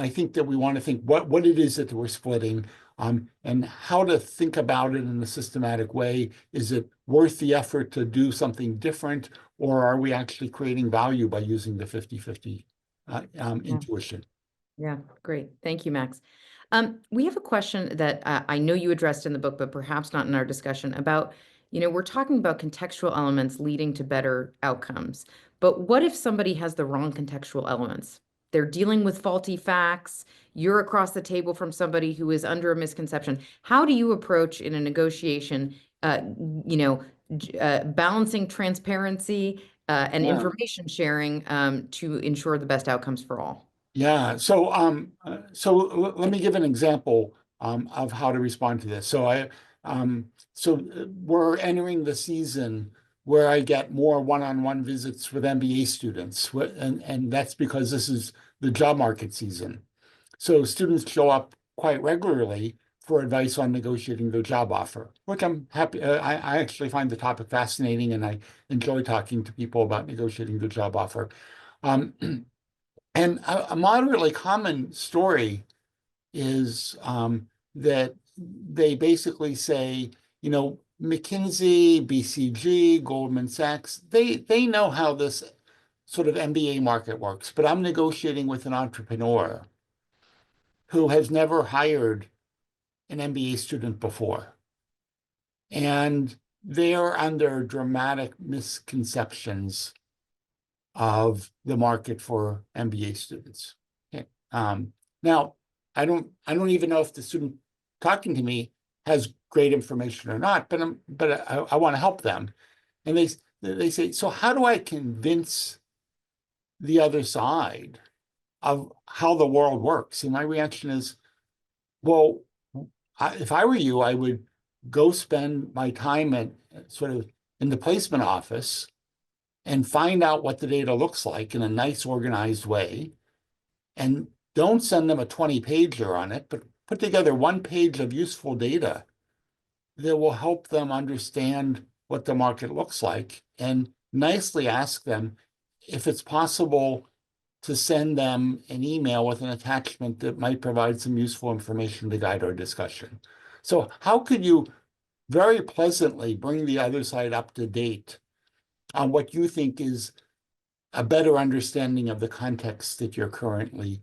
B: think that we want to think what it is that we're splitting, and how to think about it in a systematic way. Is it worth the effort to do something different, or are we actually creating value by using the 50-50 intuition?
A: Yeah, great. Thank you, Max. We have a question that I know you addressed in the book, but perhaps not in our discussion about, we're talking about contextual elements leading to better outcomes. But what if somebody has the wrong contextual elements? They're dealing with faulty facts. You're across the table from somebody who is under a misconception. How do you approach in a negotiation, balancing transparency and
B: Yeah.
A: information sharing to ensure the best outcomes for all?
B: Yeah. Let me give an example of how to respond to this. We're entering the season where I get more one-on-one visits with MBA students, and that's because this is the job market season. So students show up quite regularly for advice on negotiating their job offer, which I'm happy. I actually find the topic fascinating, and I enjoy talking to people about negotiating their job offer. Um, And a moderately common story is that they basically say, McKinsey, BCG, Goldman Sachs, they know how this sort of MBA market works, but I'm negotiating with an entrepreneur who has never hired an MBA student before. And they're under dramatic misconceptions of the market for MBA students. Okay. Now, I don't even know if the student talking to me has great information or not, but I want to help them. And they say, so how do I convince the other side of how the world works? And my reaction is, well, if I were you, I would go spend my time at sort of in the placement office and find out what the data looks like in a nice, organized way. And don't send them a 20-pager on it, but put together one page of useful data that will help them understand what the market looks like, and nicely ask them if it's possible to send them an email with an attachment that might provide some useful information to guide our discussion. So how could you very pleasantly bring the other side up to date on what you think is a better understanding of the context that you're currently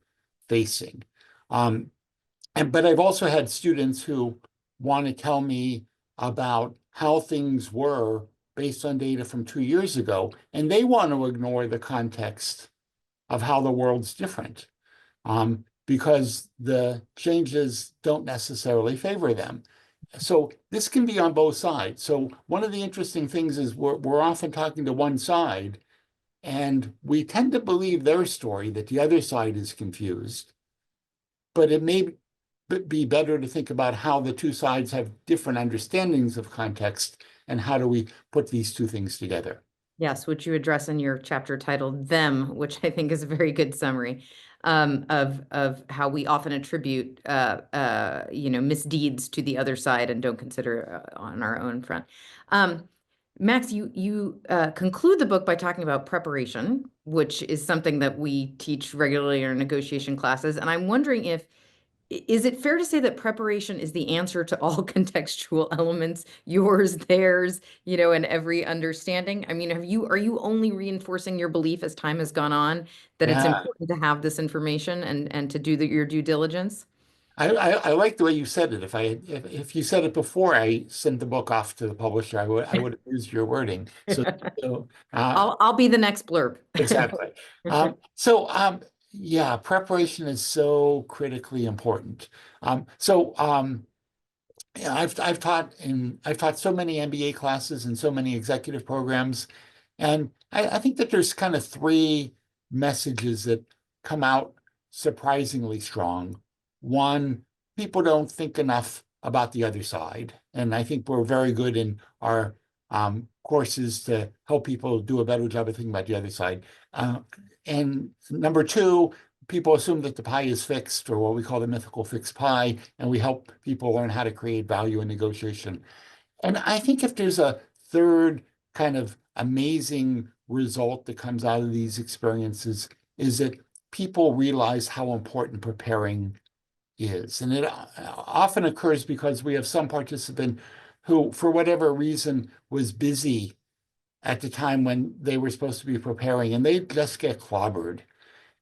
B: facing. But I've also had students who want to tell me about how things were based on data from 2 years ago, and they want to ignore the context of how the world's different, because the changes don't necessarily favor them. So this can be on both sides. So one of the interesting things is we're often talking to one side, and we tend to believe their story that the other side is confused. But it may be better to think about how the two sides have different understandings of context and how do we put these two things together.
A: Yes, which you address in your chapter titled "Them," which I think is a very good summary of how we often attribute misdeeds to the other side and don't consider on our own front. Max, you conclude the book by talking about preparation, which is something that we teach regularly in our negotiation classes, and I'm wondering if is it fair to say that preparation is the answer to all contextual elements, yours, theirs, and every understanding? I mean, are you only reinforcing your belief as time has gone on that it's
B: Yeah,
A: important to have this information and to do your due diligence?
B: I like the way you said it. If you said it before I sent the book off to the publisher, I would have used your wording. So
A: I'll be the next blurb.
B: exactly. Yeah, preparation is so critically important. Yeah, I've taught so many MBA classes and so many executive programs, and I think that there's kind of three messages that come out surprisingly strong. One, people don't think enough about the other side, and I think we're very good in our courses to help people do a better job of thinking about the other side. And number two, people assume that the pie is fixed, or what we call the mythical fixed pie, and we help people learn how to create value in negotiation. And I think if there's a third kind of amazing result that comes out of these experiences, is that people realize how important preparing is. And it often occurs because we have some participant who, for whatever reason, was busy at the time when they were supposed to be preparing, and they just get clobbered.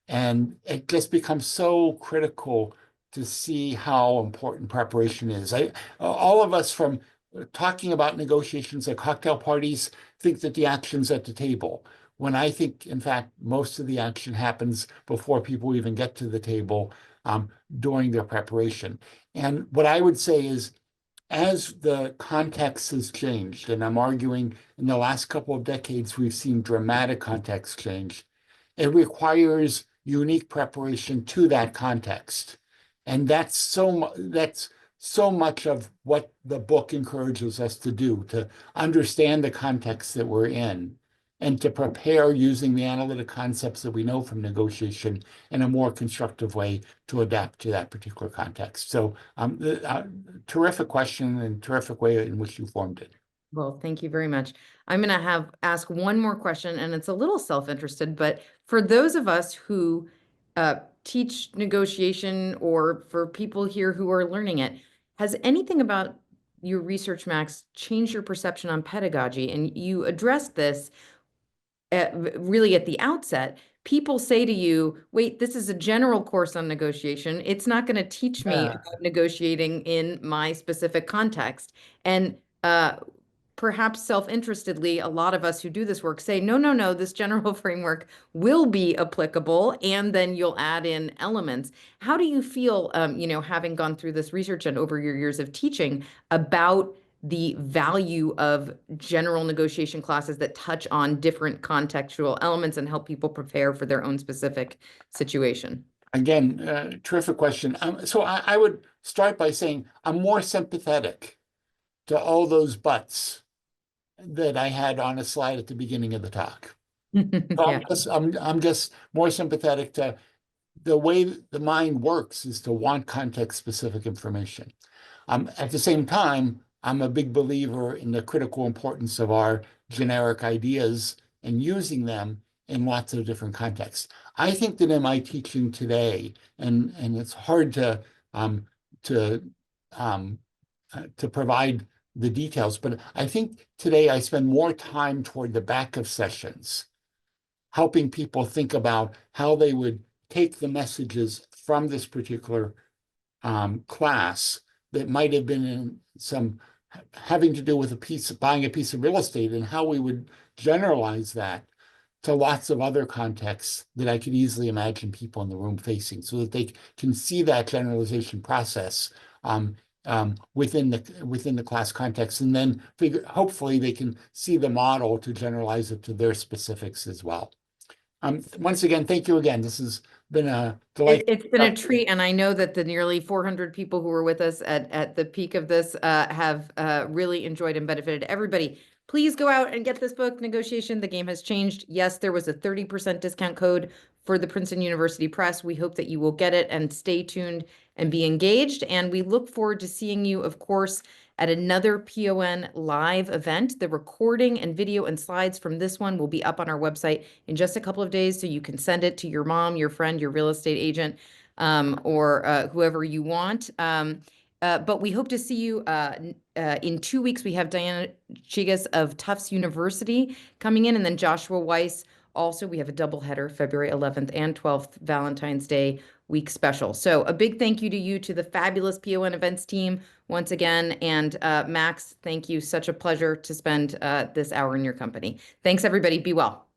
B: And it just becomes so critical to see how important preparation is. All of us, from talking about negotiations at cocktail parties, think that the action's at the table. When I think, in fact, most of the action happens before people even get to the table, during their preparation. And what I would say is, as the context has changed, and I'm arguing in the last couple of decades, we've seen dramatic context change. It requires unique preparation to that context. And that's so much of what the book encourages us to do, to understand the context that we're in and to prepare using the analytic concepts that we know from negotiation in a more constructive way to adapt to that particular context. So terrific question and terrific way in which you formed it.
A: Well, thank you very much. I'm going to ask one more question, and it's a little self-interested, but for those of us who teach negotiation, or for people here who are learning it, has anything about your research, Max, changed your perception on pedagogy? And you addressed this really at the outset. People say to you, wait, this is a general course on negotiation. It's not going to teach me
B: Yeah.
A: about negotiating in my specific context. And perhaps self-interestedly, a lot of us who do this work say, no, no, no, this general framework will be applicable, and then you'll add in elements. How do you feel, having gone through this research and over your years of teaching, about the value of general negotiation classes that touch on different contextual elements and help people prepare for their own specific situation?
B: Again, terrific question. So I would start by saying I'm more sympathetic to all those buts that I had on a slide at the beginning of the talk. So
A: Yeah.
B: I'm just more sympathetic to the way the mind works is to want context-specific information. At the same time, I'm a big believer in the critical importance of our generic ideas and using them in lots of different contexts. I think that in my teaching today, and it's hard to um, to provide the details. But I think today I spend more time toward the back of sessions, helping people think about how they would take the messages from this particular class that might have been in some having to do with buying a piece of real estate, and how we would generalize that to lots of other contexts that I could easily imagine people in the room facing, so that they can see that generalization process within the class context, and then hopefully they can see the model to generalize it to their specifics as well. Once again, thank you again. This has been a delight.
A: It's been a treat, and I know that the nearly 400 people who were with us at the peak of this have really enjoyed and benefited. Everybody, please go out and get this book, Negotiation. The Game Has Changed. Yes, there was a 30% discount code for the Princeton University Press. We hope that you will get it and stay tuned and be engaged. And we look forward to seeing you, of course, at another PON live event. The recording and video and slides from this one will be up on our website in just a couple of days, so you can send it to your mom, your friend, your real estate agent, or whoever you want. But we hope to see you in 2 weeks. We have Diana Chigas of Tufts University coming in, and then Joshua Weiss. Also, we have a double header, February 11th and 12th, Valentine's Day week special. So a big thank you to you, to the fabulous PON events team once again. And Max, thank you. Such a pleasure to spend this hour in your company. Thanks, everybody. Be well.